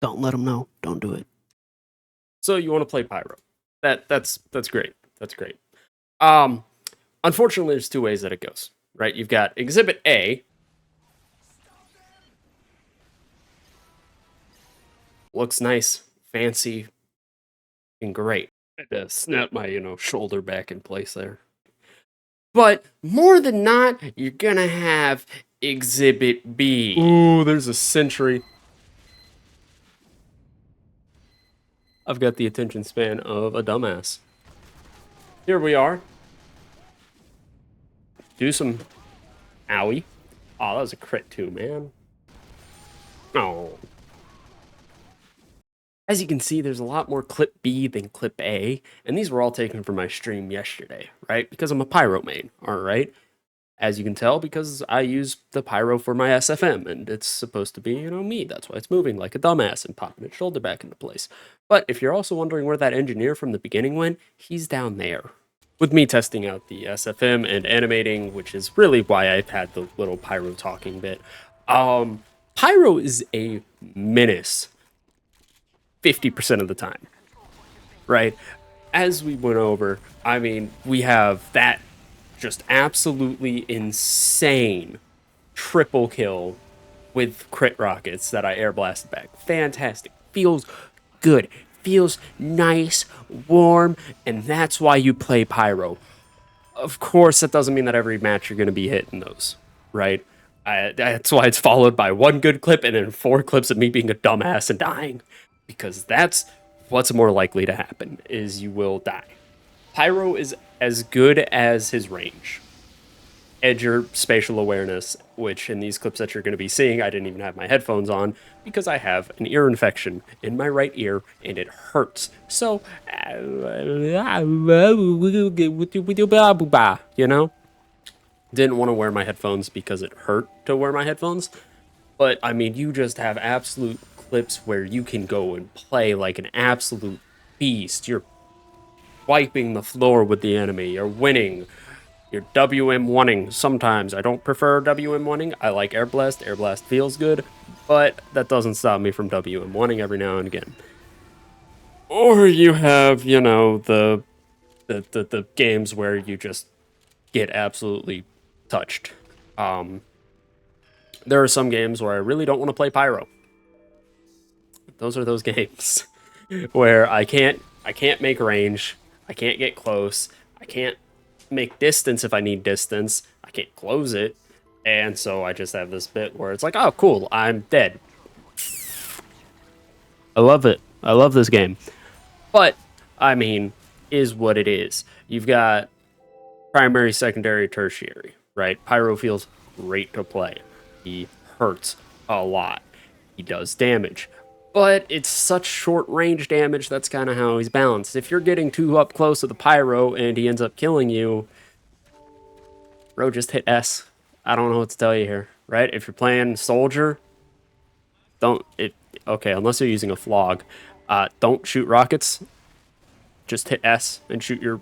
Don't let them know. Don't do it. So you want to play Pyro. That's great. That's great. Um, Unfortunately, there's two ways that it goes, right? You've got Exhibit A. Looks nice, fancy, and great. I had to snap my, shoulder back in place there. But more than not, you're gonna have Exhibit B. Ooh, there's a sentry. I've got the attention span of a dumbass. Here we are. Do some owie. Oh, that was a crit too, man. Oh. As you can see, there's a lot more clip B than clip A, and these were all taken from my stream yesterday, right? Because I'm a Pyro main, alright? As you can tell, because I use the Pyro for my SFM, and it's supposed to be, me. That's why it's moving like a dumbass and popping its shoulder back into place. But if you're also wondering where that engineer from the beginning went, he's down there. With me testing out the SFM and animating, which is really why I've had the little Pyro talking bit. Pyro is a menace 50% of the time, right? As we went over, I mean, we have that just absolutely insane triple kill with crit rockets that I air blasted back. Fantastic. Feels good. Feels nice, warm, and that's why you play Pyro. Of course, that doesn't mean that every match you're going to be hitting those, right? That's why it's followed by one good clip and then 4 clips of me being a dumbass and dying, because that's what's more likely to happen, is you will die. Pyro is as good as his range. Edger spatial awareness, which in these clips that you're going to be seeing, I didn't even have my headphones on because I have an ear infection in my right ear and it hurts. So, didn't want to wear my headphones because it hurt to wear my headphones. But I mean, you just have absolute clips where you can go and play like an absolute beast. You're wiping the floor with the enemy. You're winning. You're WM1ing sometimes. I don't prefer WM1ing. I like Air Blast. Air Blast feels good, but that doesn't stop me from WM1ing every now and again. Or you have, the games where you just get absolutely touched. There are some games where I really don't want to play Pyro. Those are those games where I can't make range. I can't get close. I can't make distance if I need distance. I can't close it. And so I just have this bit where it's like, oh, cool, I'm dead. I love it. I love this game. But, I mean, is what it is. You've got primary, secondary, tertiary, right? Pyro feels great to play. He hurts a lot. He does damage. But it's such short range damage, that's kind of how he's balanced. If you're getting too up close to the Pyro and he ends up killing you, bro, just hit S. I don't know what to tell you here, right? If you're playing Soldier, okay, unless you're using a flog, don't shoot rockets. Just hit S and shoot your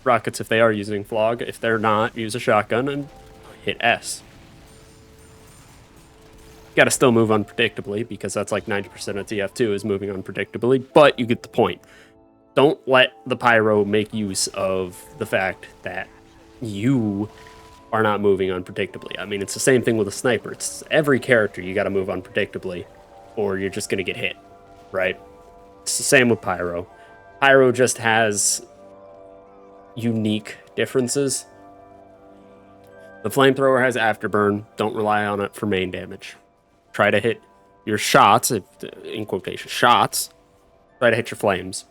rockets if they are using flog. If they're not, use a shotgun and hit S. You gotta still move unpredictably because that's like 90% of TF2 is moving unpredictably, but you get the point. Don't let the Pyro make use of the fact that you are not moving unpredictably. I mean, it's the same thing with a sniper. It's every character you gotta move unpredictably or you're just gonna get hit, right? It's the same with Pyro. Pyro just has unique differences. The flamethrower has afterburn. Don't rely on it for main damage. Try to hit your shots, in quotation, shots. Try to hit your flames.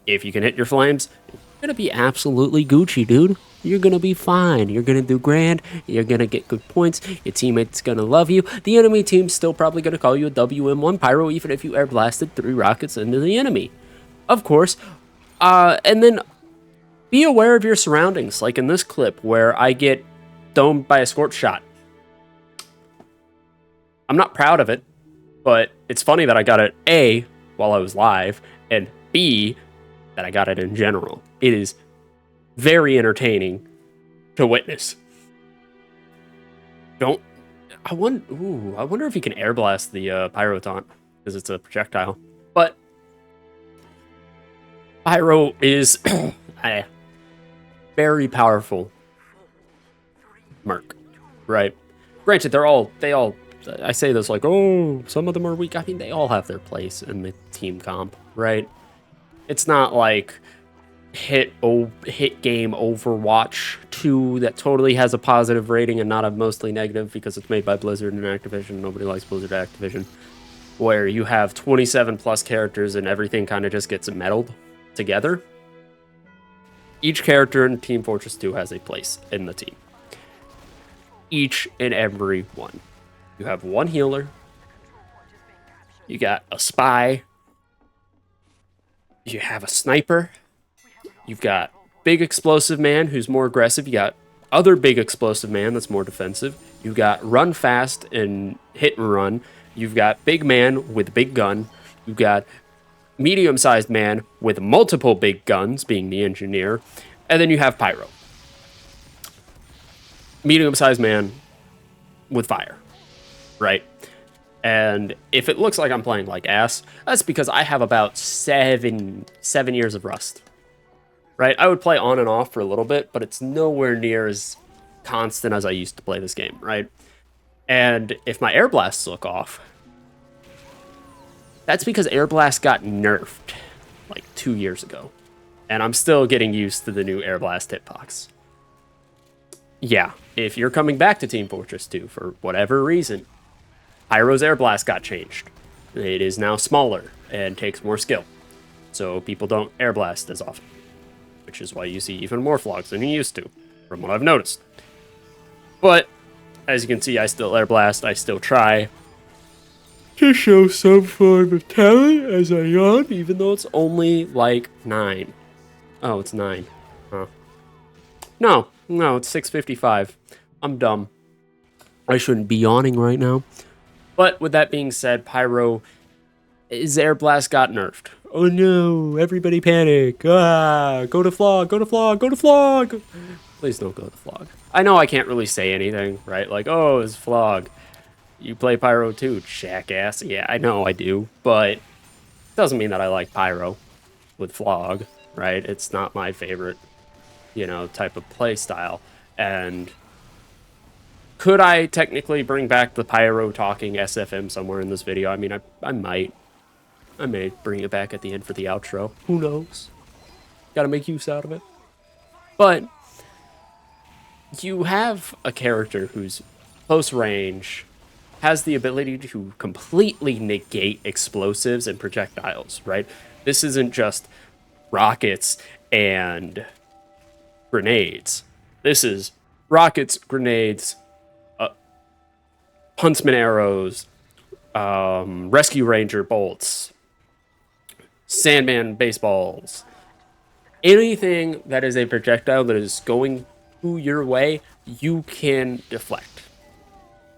If you can hit your flames, you're gonna be absolutely Gucci, dude. You're gonna be fine. You're gonna do grand. You're gonna get good points. Your teammate's gonna love you. The enemy team's still probably gonna call you a WM1 Pyro, even if you air blasted 3 rockets into the enemy. Of course. And then be aware of your surroundings, like in this clip where I get domed by a scorch shot. I'm not proud of it, but it's funny that I got it A, while I was live, and B, that I got it in general. It is very entertaining to witness. I wonder if he can air blast the Pyro taunt, because it's a projectile. But Pyro is a very powerful merc, right? Granted, they all, I say this like, oh, some of them are weak. I mean, they all have their place in the team comp, right? It's not like hit game Overwatch 2 that totally has a positive rating and not a mostly negative because it's made by Blizzard and Activision. Nobody likes Blizzard Activision. Where you have 27 plus characters and everything kind of just gets melded together. Each character in Team Fortress 2 has a place in the team. Each and every one. You have one healer. You got a spy. You have a sniper. You've got big explosive man who's more aggressive. You got other big explosive man that's more defensive. You got run fast and hit and run. You've got big man with big gun. You've got medium-sized man with multiple big guns, being the engineer. And then you have Pyro. Medium-sized man with fire, right? And if it looks like I'm playing like ass, that's because I have about seven years of Rust, right? I would play on and off for a little bit, but it's nowhere near as constant as I used to play this game, right? And if my air blasts look off, that's because air blast got nerfed like 2 years ago. And I'm still getting used to the new air blast hitbox. Yeah, if you're coming back to Team Fortress 2 for whatever reason, Pyro's air blast got changed. It is now smaller and takes more skill. So people don't air blast as often, which is why you see even more flogs than you used to, from what I've noticed. But as you can see, I still air blast. I still try to show some form of talent as I yawn, even though it's only like 9. Oh, it's 9. Huh. No, it's 6:55. I'm dumb. I shouldn't be yawning right now. But with that being said, Pyro, his air blast got nerfed. Oh no, everybody panic. Ah, go to Flog, go to Flog, go to Flog. Please don't go to Flog. I know I can't really say anything, right? Like, oh, it's Flog. You play Pyro too, jackass. Yeah, I know I do, but it doesn't mean that I like Pyro with Flog, right? It's not my favorite, type of play style. And could I technically bring back the Pyro talking SFM somewhere in this video? I mean, I might. I may bring it back at the end for the outro. Who knows? Gotta make use out of it. But you have a character who's close range, has the ability to completely negate explosives and projectiles, right? This isn't just rockets and grenades. This is rockets, grenades, huntsman arrows, rescue ranger bolts, Sandman baseballs, anything that is a projectile that is going your way, you can deflect.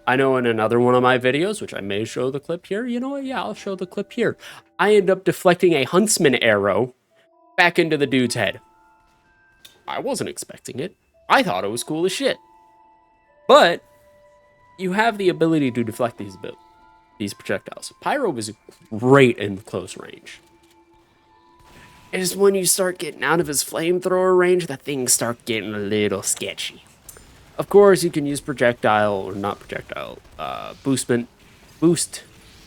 I know in another one of my videos, which I may show the clip here, yeah, I'll show the clip here. I end up deflecting a huntsman arrow back into the dude's head. I wasn't expecting it. I thought it was cool as shit. But you have the ability to deflect these projectiles. Pyro is great in close range. Is when you start getting out of his flamethrower range that things start getting a little sketchy. Of course, you can use boost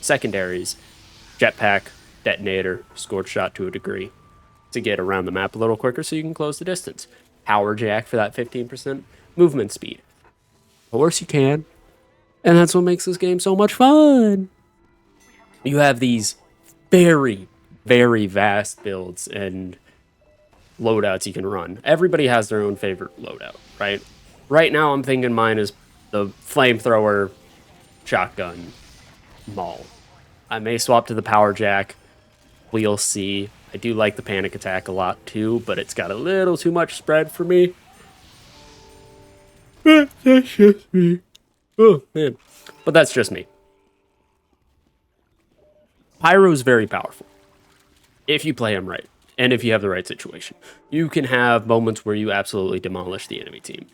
secondaries, jetpack, detonator, scorch shot to a degree to get around the map a little quicker so you can close the distance. Power jack for that 15% movement speed. Of course you can. And that's what makes this game so much fun. You have these very, very vast builds and loadouts you can run. Everybody has their own favorite loadout, right? Right now, I'm thinking mine is the flamethrower, shotgun, maul. I may swap to the power jack. We'll see. I do like the panic attack a lot too, but it's got a little too much spread for me. But that's just me. Oh, man. But that's just me. Pyro's very powerful if you play him right and if you have the right situation. You can have moments where you absolutely demolish the enemy team.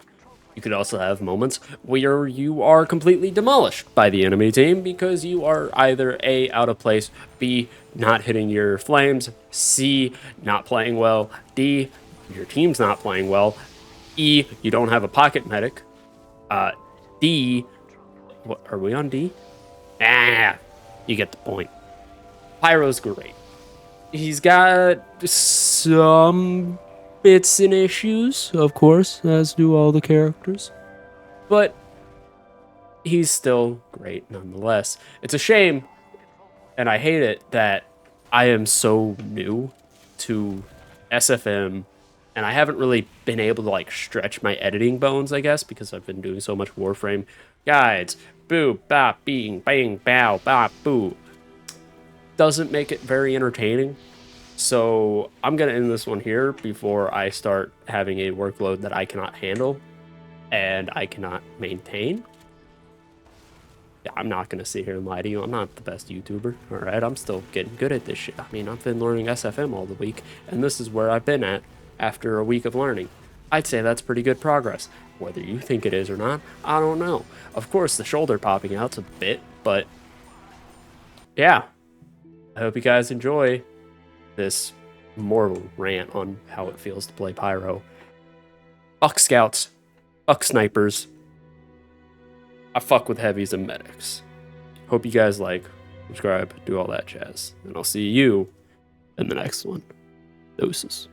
You could also have moments where you are completely demolished by the enemy team because you are either A, out of place, B, not hitting your flames, C, not playing well, D, your team's not playing well, E, you don't have a pocket medic, D, what, are we on D? Ah, you get the point. Pyro's great. He's got some bits and issues, of course, as do all the characters. But he's still great nonetheless. It's a shame, and I hate it, that I am so new to SFM, and I haven't really been able to like stretch my editing bones, I guess, because I've been doing so much Warframe guides. Boo, bop, bing, bang, bow, bop, boo. Doesn't make it very entertaining. So I'm going to end this one here before I start having a workload that I cannot handle and I cannot maintain. Yeah, I'm not going to sit here and lie to you. I'm not the best YouTuber, all right? I'm still getting good at this shit. I mean, I've been learning SFM all the week, and this is where I've been at after a week of learning. I'd say that's pretty good progress. Whether you think it is or not, I don't know. Of course, the shoulder popping out's a bit, but yeah. I hope you guys enjoy this more rant on how it feels to play Pyro. Fuck scouts. Fuck snipers. I fuck with heavies and medics. Hope you guys like, subscribe, do all that jazz. And I'll see you in the next one. Doses.